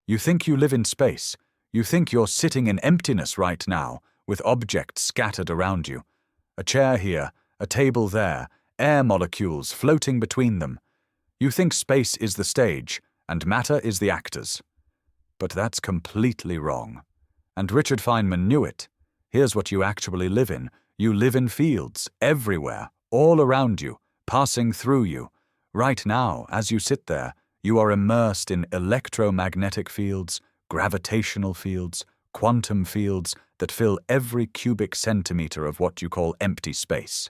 You think you live in space. You think you're sitting in emptiness right now, with objects scattered around you. A chair here, a table there, air molecules floating between them. You think space is the stage, and matter is the actors. But that's completely wrong. And Richard Feynman knew it. Here's what you actually live in. You live in fields, everywhere, all around you, passing through you. Right now, as you sit there, you are immersed in electromagnetic fields, gravitational fields, quantum fields that fill every cubic centimeter of what you call empty space.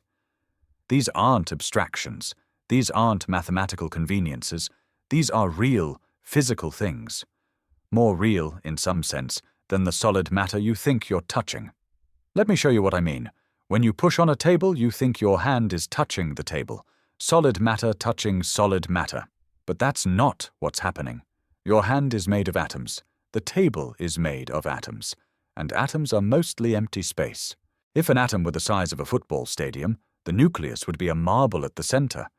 These aren't abstractions. These aren't mathematical conveniences. These are real, physical things. More real, in some sense, than the solid matter you think you're touching. Let me show you what I mean. When you push on a table, you think your hand is touching the table. Solid matter touching solid matter. But that's not what's happening. Your hand is made of atoms. The table is made of atoms. And atoms are mostly empty space. If an atom were the size of a football stadium, the nucleus would be a marble at the center.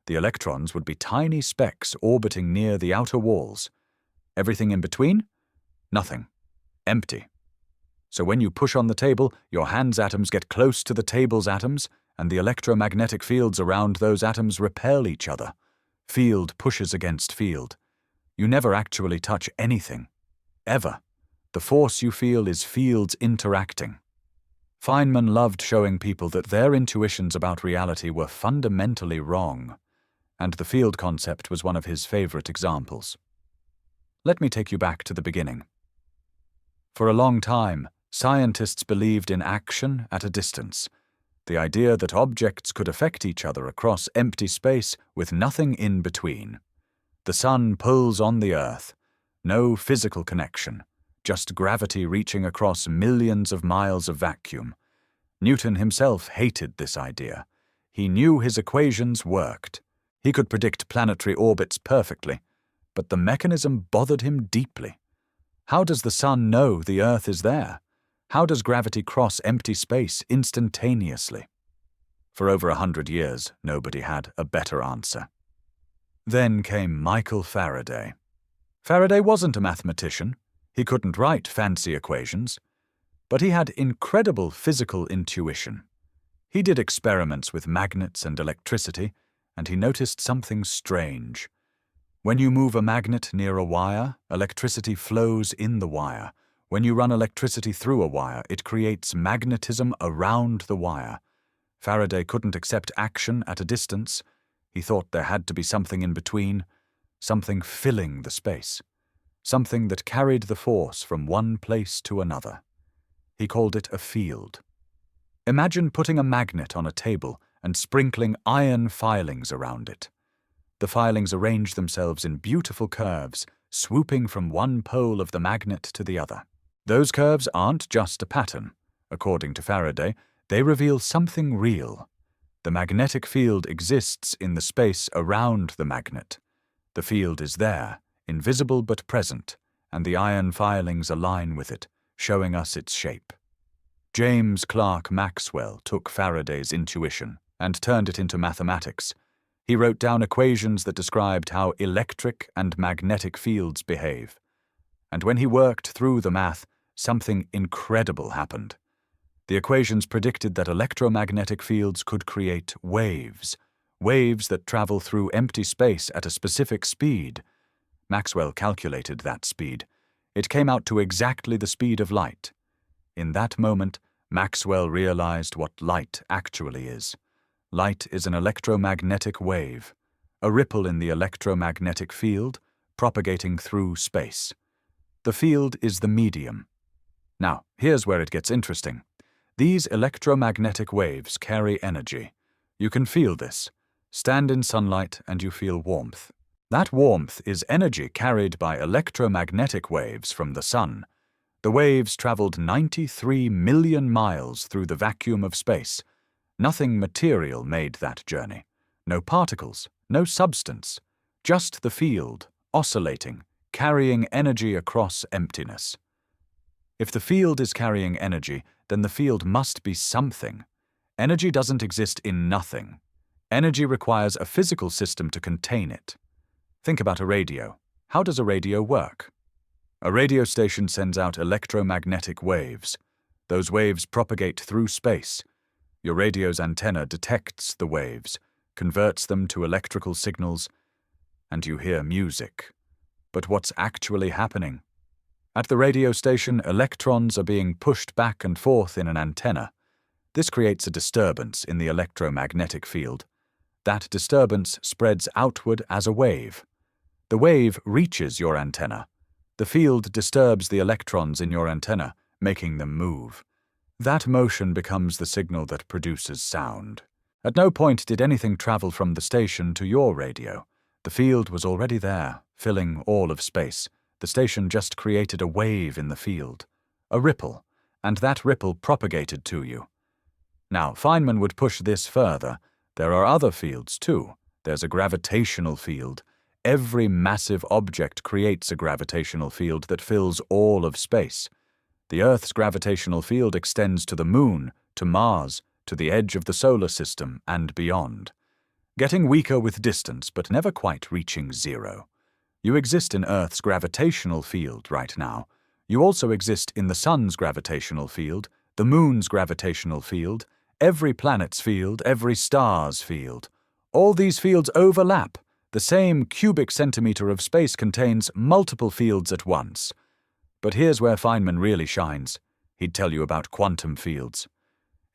The electrons would be tiny specks orbiting near the outer walls. Everything in between? Nothing. Empty. So when you push on the table, your hand's atoms get close to the table's atoms, and the electromagnetic fields around those atoms repel each other. Field pushes against field. You never actually touch anything. Ever. The force you feel is fields interacting. Feynman loved showing people that their intuitions about reality were fundamentally wrong, and the field concept was one of his favorite examples. Let me take you back to the beginning. For a long time, scientists believed in action at a distance, the idea that objects could affect each other across empty space with nothing in between. The sun pulls on the earth. No physical connection, just gravity reaching across millions of miles of vacuum. Newton himself hated this idea. He knew his equations worked. He could predict planetary orbits perfectly, but the mechanism bothered him deeply. How does the sun know the earth is there? How does gravity cross empty space instantaneously? For over 100 years, nobody had a better answer. Then came Michael Faraday. Faraday wasn't a mathematician. He couldn't write fancy equations. But he had incredible physical intuition. He did experiments with magnets and electricity, and he noticed something strange. When you move a magnet near a wire, electricity flows in the wire. When you run electricity through a wire, it creates magnetism around the wire. Faraday couldn't accept action at a distance. He thought there had to be something in between, something filling the space, something that carried the force from one place to another. He called it a field. Imagine putting a magnet on a table and sprinkling iron filings around it. The filings arrange themselves in beautiful curves, swooping from one pole of the magnet to the other. Those curves aren't just a pattern. According to Faraday, they reveal something real. The magnetic field exists in the space around the magnet. The field is there, invisible but present, and the iron filings align with it, showing us its shape. James Clerk Maxwell took Faraday's intuition and turned it into mathematics. He wrote down equations that described how electric and magnetic fields behave. And when he worked through the math, something incredible happened. The equations predicted that electromagnetic fields could create waves, waves that travel through empty space at a specific speed. Maxwell calculated that speed. It came out to exactly the speed of light. In that moment, Maxwell realized what light actually is. Light is an electromagnetic wave, a ripple in the electromagnetic field, propagating through space. The field is the medium. Now, here's where it gets interesting. These electromagnetic waves carry energy. You can feel this. Stand in sunlight and you feel warmth. That warmth is energy carried by electromagnetic waves from the sun. The waves traveled 93 million miles through the vacuum of space. Nothing material made that journey. No particles, no substance. Just the field, oscillating, carrying energy across emptiness. If the field is carrying energy, then the field must be something. Energy doesn't exist in nothing. Energy requires a physical system to contain it. Think about a radio. How does a radio work? A radio station sends out electromagnetic waves. Those waves propagate through space. Your radio's antenna detects the waves, converts them to electrical signals, and you hear music. But what's actually happening? At the radio station, electrons are being pushed back and forth in an antenna. This creates a disturbance in the electromagnetic field. That disturbance spreads outward as a wave. The wave reaches your antenna. The field disturbs the electrons in your antenna, making them move. That motion becomes the signal that produces sound. At no point did anything travel from the station to your radio. The field was already there, filling all of space. The station just created a wave in the field, a ripple, and that ripple propagated to you. Now, Feynman would push this further. There are other fields, too. There's a gravitational field. Every massive object creates a gravitational field that fills all of space. The Earth's gravitational field extends to the Moon, to Mars, to the edge of the solar system, and beyond. Getting weaker with distance, but never quite reaching zero. You exist in Earth's gravitational field right now. You also exist in the Sun's gravitational field, the Moon's gravitational field, every planet's field, every star's field. All these fields overlap. The same cubic centimeter of space contains multiple fields at once. But here's where Feynman really shines. He'd tell you about quantum fields.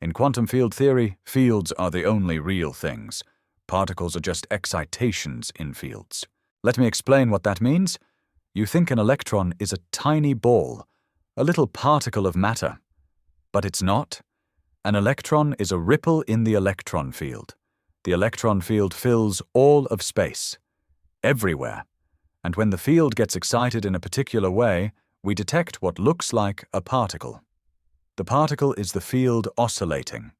In quantum field theory, fields are the only real things. Particles are just excitations in fields. Let me explain what that means. You think an electron is a tiny ball, a little particle of matter. But it's not. An electron is a ripple in the electron field. The electron field fills all of space, everywhere. And when the field gets excited in a particular way, we detect what looks like a particle. The particle is the field oscillating.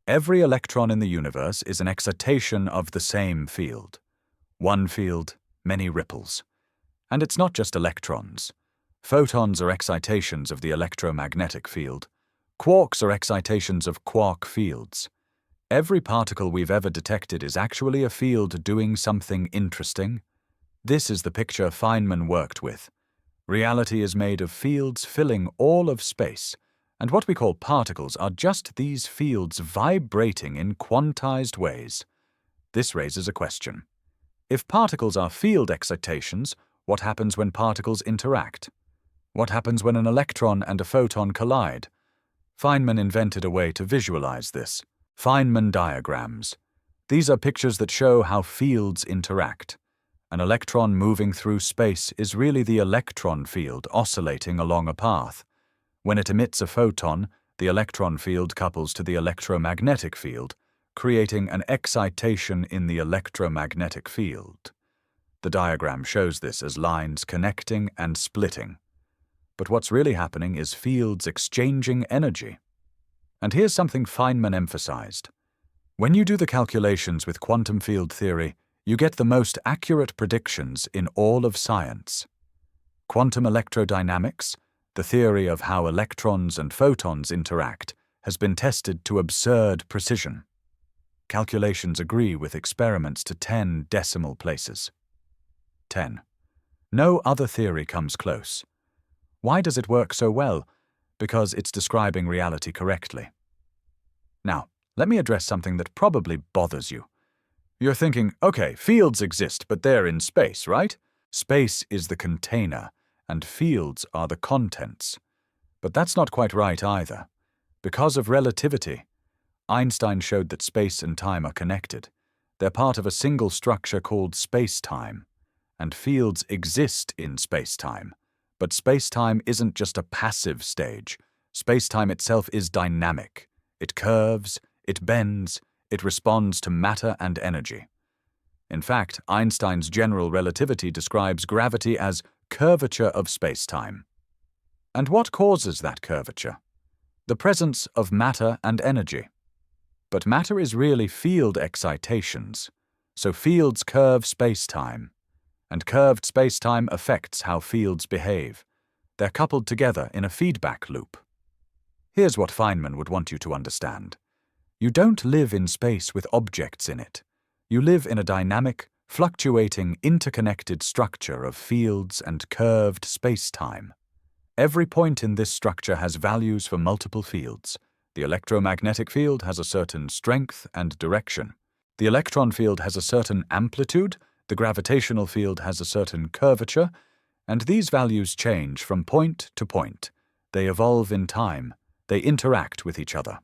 Every electron in the universe is an excitation of the same field. One field, many ripples. And it's not just electrons. Photons are excitations of the electromagnetic field. Quarks are excitations of quark fields. Every particle we've ever detected is actually a field doing something interesting. This is the picture Feynman worked with. Reality is made of fields filling all of space, and what we call particles are just these fields vibrating in quantized ways. This raises a question. If particles are field excitations, what happens when particles interact? What happens when an electron and a photon collide? Feynman invented a way to visualize this. Feynman diagrams. These are pictures that show how fields interact. An electron moving through space is really the electron field oscillating along a path. When it emits a photon, the electron field couples to the electromagnetic field, creating an excitation in the electromagnetic field. The diagram shows this as lines connecting and splitting. But what's really happening is fields exchanging energy. And here's something Feynman emphasized. When you do the calculations with quantum field theory, you get the most accurate predictions in all of science. Quantum electrodynamics, the theory of how electrons and photons interact, has been tested to absurd precision. Calculations agree with experiments to 10 decimal places. 10. No other theory comes close. Why does it work so well? Because it's describing reality correctly. Now, let me address something that probably bothers you. You're thinking, okay, fields exist, but they're in space, right? Space is the container, and fields are the contents. But that's not quite right either. Because of relativity, Einstein showed that space and time are connected. They're part of a single structure called spacetime, and fields exist in spacetime. But spacetime isn't just a passive stage. Spacetime itself is dynamic. It curves, it bends, it responds to matter and energy. In fact, Einstein's general relativity describes gravity as curvature of spacetime. And what causes that curvature? The presence of matter and energy. But matter is really field excitations, so fields curve spacetime. And curved spacetime affects how fields behave. They're coupled together in a feedback loop. Here's what Feynman would want you to understand. You don't live in space with objects in it. You live in a dynamic, fluctuating interconnected structure of fields and curved spacetime. Every point in this structure has values for multiple fields. The electromagnetic field has a certain strength and direction. The electron field has a certain amplitude, the gravitational field has a certain curvature, and these values change from point to point. They evolve in time. They interact with each other.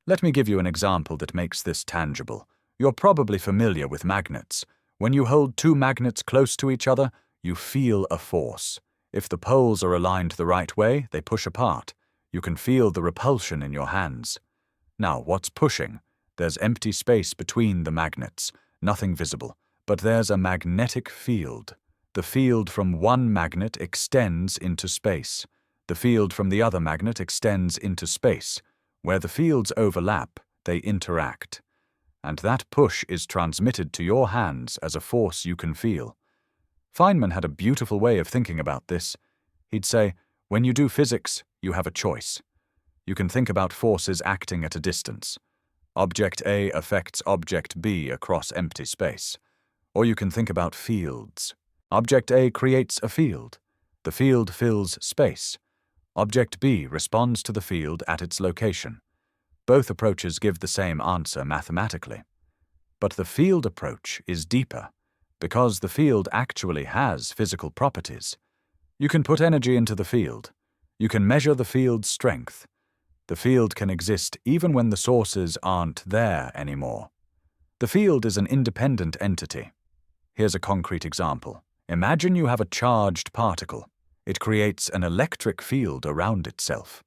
Let me give you an example that makes this tangible. You're probably familiar with magnets. When you hold two magnets close to each other, you feel a force. If the poles are aligned the right way, they push apart. You can feel the repulsion in your hands. Now, what's pushing? There's empty space between the magnets, nothing visible, but there's a magnetic field. The field from one magnet extends into space. The field from the other magnet extends into space. Where the fields overlap, they interact. And that push is transmitted to your hands as a force you can feel. Feynman had a beautiful way of thinking about this. He'd say, when you do physics, you have a choice. You can think about forces acting at a distance. Object A affects object B across empty space. Or you can think about fields. Object A creates a field. The field fills space. Object B responds to the field at its location. Both approaches give the same answer mathematically. But the field approach is deeper, because the field actually has physical properties. You can put energy into the field. You can measure the field's strength. The field can exist even when the sources aren't there anymore. The field is an independent entity. Here's a concrete example. Imagine you have a charged particle. It creates an electric field around itself.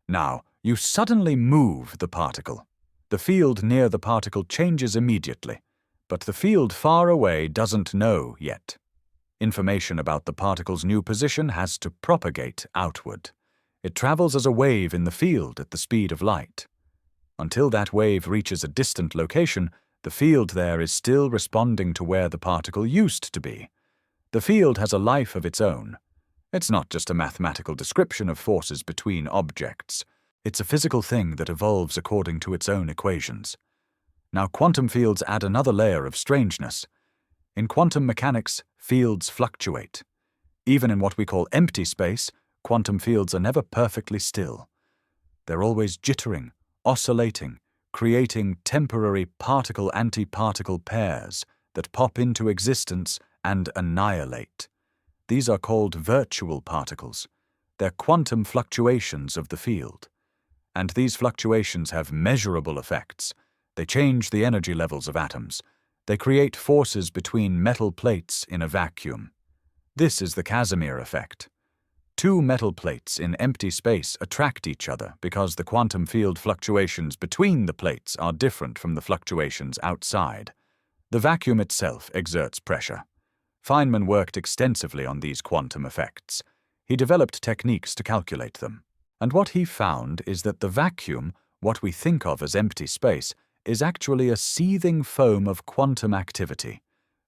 Now, you suddenly move the particle. The field near the particle changes immediately, but the field far away doesn't know yet. Information about the particle's new position has to propagate outward. It travels as a wave in the field at the speed of light. Until that wave reaches a distant location, the field there is still responding to where the particle used to be. The field has a life of its own. It's not just a mathematical description of forces between objects. It's a physical thing that evolves according to its own equations. Now, quantum fields add another layer of strangeness. In quantum mechanics, fields fluctuate. Even in what we call empty space, quantum fields are never perfectly still. They're always jittering, oscillating, creating temporary particle-antiparticle pairs that pop into existence and annihilate. These are called virtual particles. They're quantum fluctuations of the field. And these fluctuations have measurable effects. They change the energy levels of atoms. They create forces between metal plates in a vacuum. This is the Casimir effect. Two metal plates in empty space attract each other because the quantum field fluctuations between the plates are different from the fluctuations outside. The vacuum itself exerts pressure. Feynman worked extensively on these quantum effects. He developed techniques to calculate them. And what he found is that the vacuum, what we think of as empty space, is actually a seething foam of quantum activity,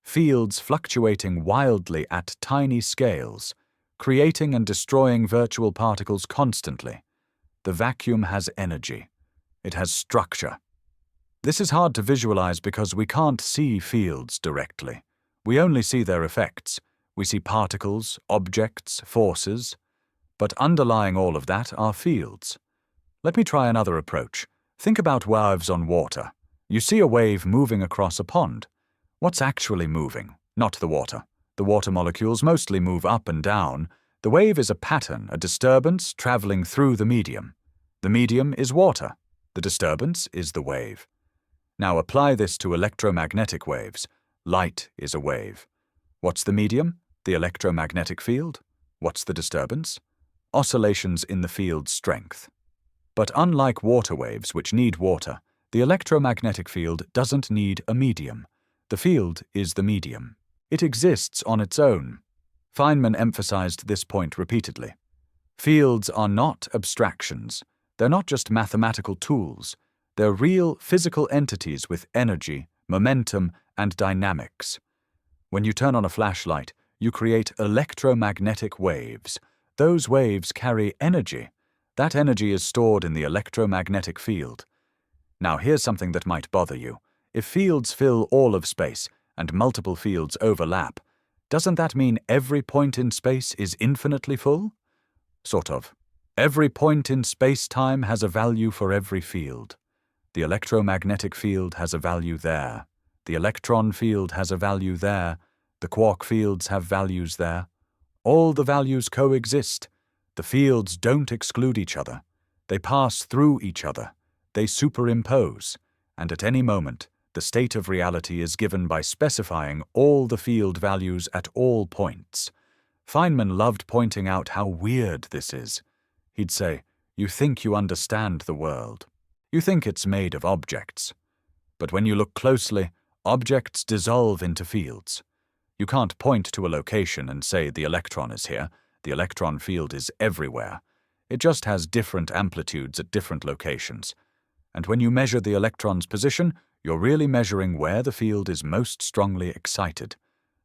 fields fluctuating wildly at tiny scales, creating and destroying virtual particles constantly. The vacuum has energy. It has structure. This is hard to visualize because we can't see fields directly. We only see their effects. We see particles, objects, forces. But underlying all of that are fields. Let me try another approach. Think about waves on water. You see a wave moving across a pond. What's actually moving? Not the water. The water molecules mostly move up and down. The wave is a pattern, a disturbance traveling through the medium. The medium is water. The disturbance is the wave. Now apply this to electromagnetic waves. Light is a wave. What's the medium? The electromagnetic field. What's the disturbance? Oscillations in the field's strength. But unlike water waves, which need water, the electromagnetic field doesn't need a medium. The field is the medium. It exists on its own. Feynman emphasized this point repeatedly. Fields are not abstractions. They're not just mathematical tools. They're real physical entities with energy, momentum, and dynamics. When you turn on a flashlight, you create electromagnetic waves. Those waves carry energy. That energy is stored in the electromagnetic field. Now here's something that might bother you. If fields fill all of space, and multiple fields overlap, doesn't that mean every point in space is infinitely full? Sort of. Every point in space-time has a value for every field. The electromagnetic field has a value there. The electron field has a value there. The quark fields have values there. All the values coexist. The fields don't exclude each other. They pass through each other. They superimpose. And at any moment, the state of reality is given by specifying all the field values at all points. Feynman loved pointing out how weird this is. He'd say, "You think you understand the world. You think it's made of objects. But when you look closely, objects dissolve into fields. You can't point to a location and say the electron is here. The electron field is everywhere. It just has different amplitudes at different locations. And when you measure the electron's position, you're really measuring where the field is most strongly excited.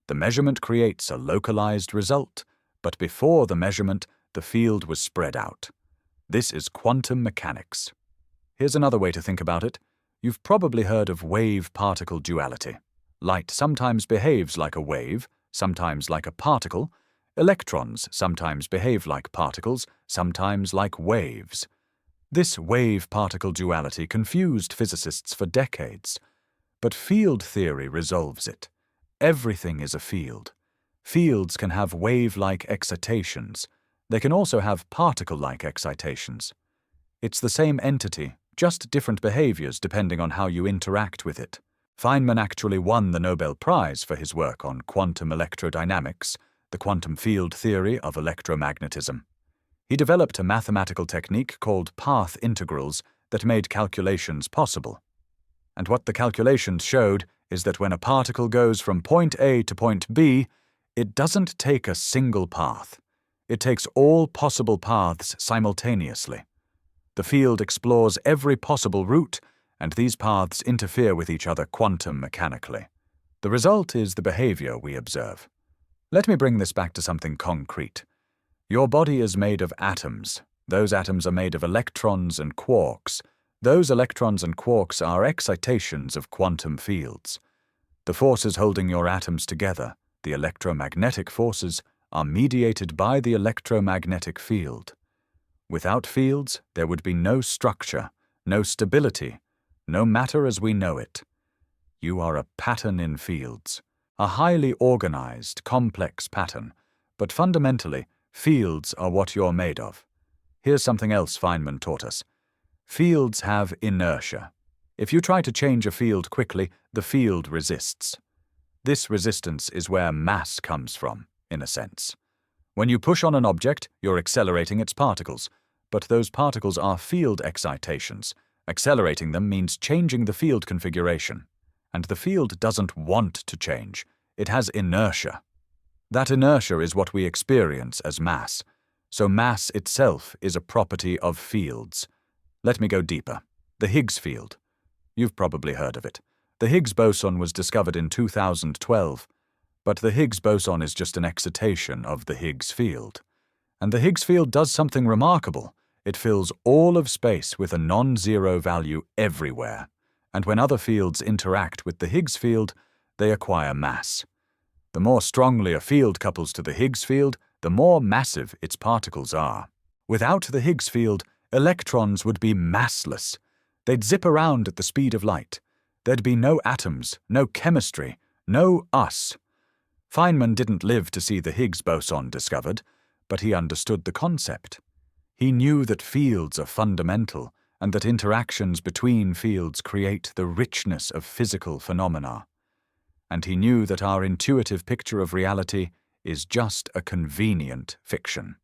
The measurement creates a localized result, but before the measurement, the field was spread out. This is quantum mechanics. Here's another way to think about it. You've probably heard of wave-particle duality. Light sometimes behaves like a wave, sometimes like a particle. Electrons sometimes behave like particles, sometimes like waves. This wave-particle duality confused physicists for decades. But field theory resolves it. Everything is a field. Fields can have wave-like excitations. They can also have particle-like excitations. It's the same entity, just different behaviors depending on how you interact with it. Feynman actually won the Nobel Prize for his work on quantum electrodynamics, the quantum field theory of electromagnetism. He developed a mathematical technique called path integrals that made calculations possible. And what the calculations showed is that when a particle goes from point A to point B, it doesn't take a single path. It takes all possible paths simultaneously. The field explores every possible route, and these paths interfere with each other quantum mechanically. The result is the behavior we observe. Let me bring this back to something concrete. Your body is made of atoms. Those atoms are made of electrons and quarks. Those electrons and quarks are excitations of quantum fields. The forces holding your atoms together, the electromagnetic forces, are mediated by the electromagnetic field. Without fields, there would be no structure, no stability, no matter as we know it. You are a pattern in fields, a highly organized, complex pattern, but fundamentally, fields are what you're made of. Here's something else Feynman taught us. Fields have inertia. If you try to change a field quickly, the field resists. This resistance is where mass comes from, in a sense. When you push on an object, you're accelerating its particles, but those particles are field excitations. Accelerating them means changing the field configuration. And the field doesn't want to change. It has inertia. That inertia is what we experience as mass. So mass itself is a property of fields. Let me go deeper. The Higgs field. You've probably heard of it. The Higgs boson was discovered in 2012. But the Higgs boson is just an excitation of the Higgs field. And the Higgs field does something remarkable. It fills all of space with a non-zero value everywhere. And when other fields interact with the Higgs field, they acquire mass. The more strongly a field couples to the Higgs field, the more massive its particles are. Without the Higgs field, electrons would be massless. They'd zip around at the speed of light. There'd be no atoms, no chemistry, no us. Feynman didn't live to see the Higgs boson discovered, but he understood the concept. He knew that fields are fundamental and that interactions between fields create the richness of physical phenomena. And he knew that our intuitive picture of reality is just a convenient fiction.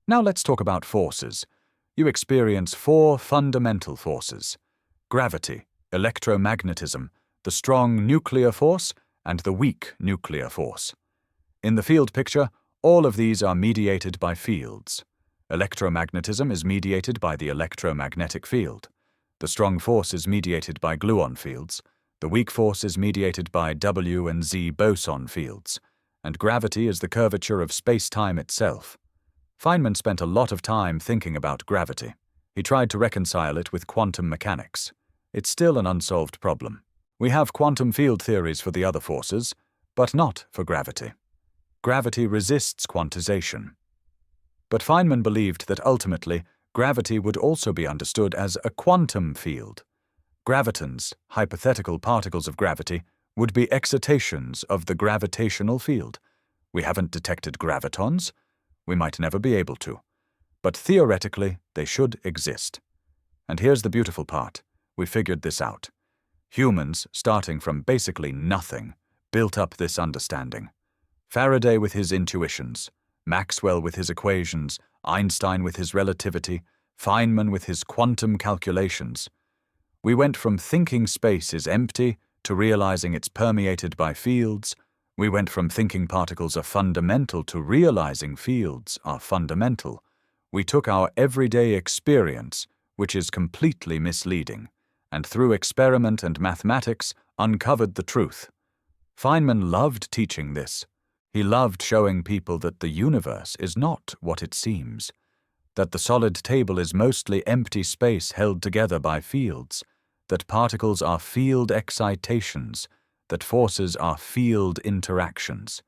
Now let's talk about forces. You experience 4 fundamental forces: gravity, electromagnetism, the strong nuclear force, and the weak nuclear force. In the field picture, all of these are mediated by fields. Electromagnetism is mediated by the electromagnetic field. The strong force is mediated by gluon fields. The weak force is mediated by W and Z boson fields. And gravity is the curvature of space-time itself. Feynman spent a lot of time thinking about gravity. He tried to reconcile it with quantum mechanics. It's still an unsolved problem. We have quantum field theories for the other forces, but not for gravity. Gravity resists quantization. But Feynman believed that ultimately, gravity would also be understood as a quantum field. Gravitons, hypothetical particles of gravity, would be excitations of the gravitational field. We haven't detected gravitons. We might never be able to. But theoretically, they should exist. And here's the beautiful part. We figured this out. Humans, starting from basically nothing, built up this understanding. Faraday with his intuitions, Maxwell with his equations, Einstein with his relativity, Feynman with his quantum calculations. We went from thinking space is empty to realizing it's permeated by fields. We went from thinking particles are fundamental to realizing fields are fundamental. We took our everyday experience, which is completely misleading, and through experiment and mathematics uncovered the truth. Feynman loved teaching this. He loved showing people that the universe is not what it seems, that the solid table is mostly empty space held together by fields, that particles are field excitations, that forces are field interactions.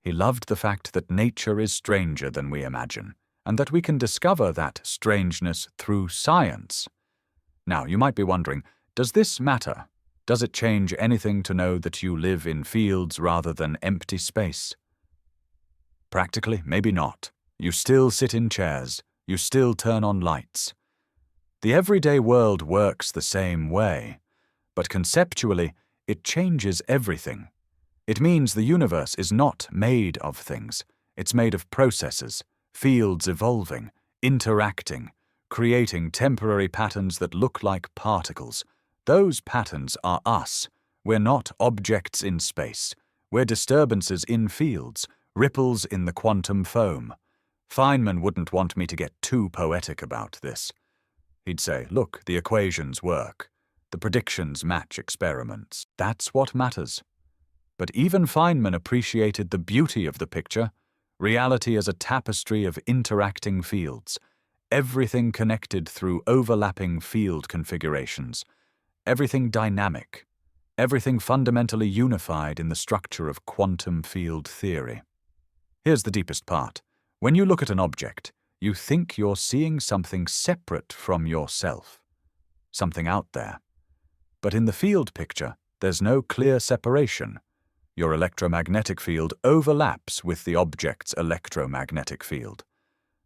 He loved the fact that nature is stranger than we imagine, and that we can discover that strangeness through science. Now, you might be wondering, does this matter? Does it change anything to know that you live in fields rather than empty space? Practically, maybe not. You still sit in chairs. You still turn on lights. The everyday world works the same way, but conceptually, it changes everything. It means the universe is not made of things. It's made of processes, fields evolving, interacting, creating temporary patterns that look like particles. Those patterns are us. We're not objects in space. We're disturbances in fields, ripples in the quantum foam. Feynman wouldn't want me to get too poetic about this. He'd say, look, the equations work. The predictions match experiments. That's what matters. But even Feynman appreciated the beauty of the picture. Reality as a tapestry of interacting fields. Everything connected through overlapping field configurations. Everything dynamic. Everything fundamentally unified in the structure of quantum field theory. Here's the deepest part. When you look at an object, you think you're seeing something separate from yourself, something out there. But in the field picture, there's no clear separation. Your electromagnetic field overlaps with the object's electromagnetic field.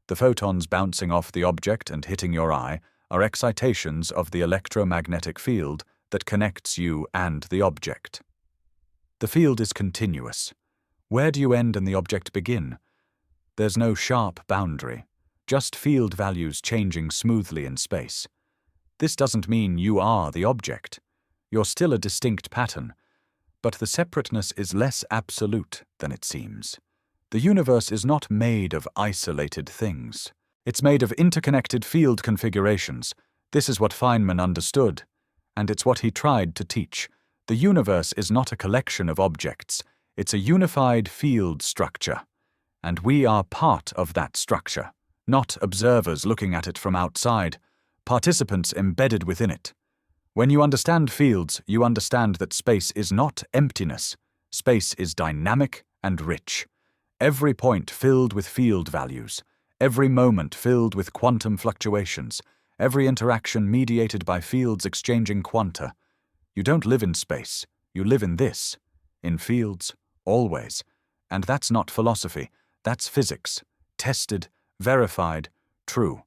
The photons bouncing off the object and hitting your eye are excitations of the electromagnetic field that connects you and the object. The field is continuous. Where do you end and the object begin? There's no sharp boundary. Just field values changing smoothly in space. This doesn't mean you are the object. You're still a distinct pattern, but the separateness is less absolute than it seems. The universe is not made of isolated things. It's made of interconnected field configurations. This is what Feynman understood, and it's what he tried to teach. The universe is not a collection of objects. It's a unified field structure, and we are part of that structure. Not observers looking at it from outside, participants embedded within it. When you understand fields, you understand that space is not emptiness. Space is dynamic and rich. Every point filled with field values, every moment filled with quantum fluctuations, every interaction mediated by fields exchanging quanta. You don't live in space, you live in this, in fields, always. And that's not philosophy, that's physics, tested, verified, true.